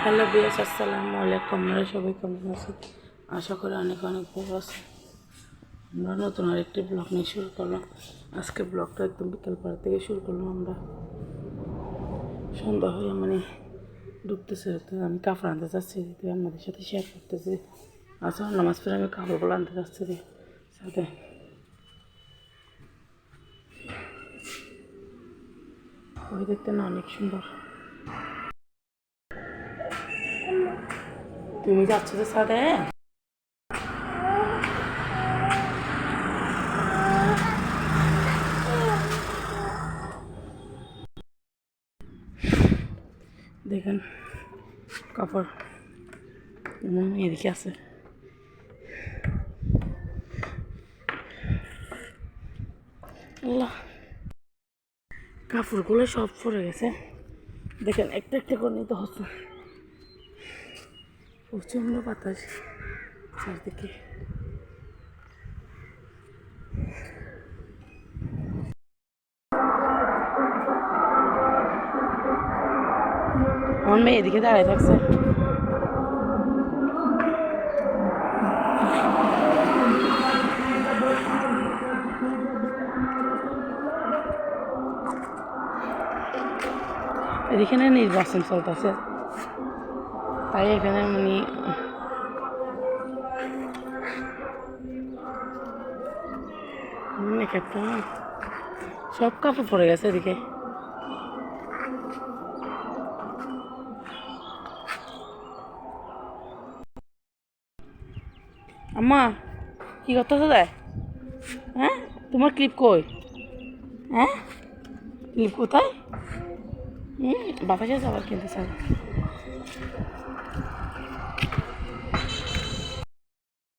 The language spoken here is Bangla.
হ্যালো বিয়াস, আসসালামু আলাইকুম। আমরা সবাই কেমন আছি? আশা করি অনেক অনেক ভালো আছে। আমরা নতুন আরেকটি ব্লগ নিয়ে শুরু করলাম। আজকে ব্লগটা একদম বিকেলবেলা থেকে শুরু করলাম। আমরা সন্ধ্যা হয়ে ঢুকতেছে, তো আমি কাপড় আনতে চাচ্ছি, আমাদের সাথে শেয়ার করতেছি। আচ্ছা, নামাজ পড়ে আমি কাপড়গুলো আনতে চাচ্ছি সাথে। ওই দেখতে না অনেক সুন্দর। তুমি যাচ্ছ তো সাথে? দেখেন কাপড় এদিকে আছে। আল্লাহ, কাপড়গুলো সব পরে গেছে। দেখেন একটা একটা করে নিতে হচ্ছে। প্রচণ্ড বাতাস চারদিকে। আমার মেয়ে এদিকে দাঁড়ায় থাকছে। এখানে নির্বাচন চলতেছে, তাই এখানে একটা সব কাপড় পরে গেছে এদিকে। আম্মা কি করতেছো দেয়? হ্যাঁ, তোমার ক্লিপ কই? হ্যাঁ, ক্লিপ কোথায়? বাতাসে আবার কিনতে চাই।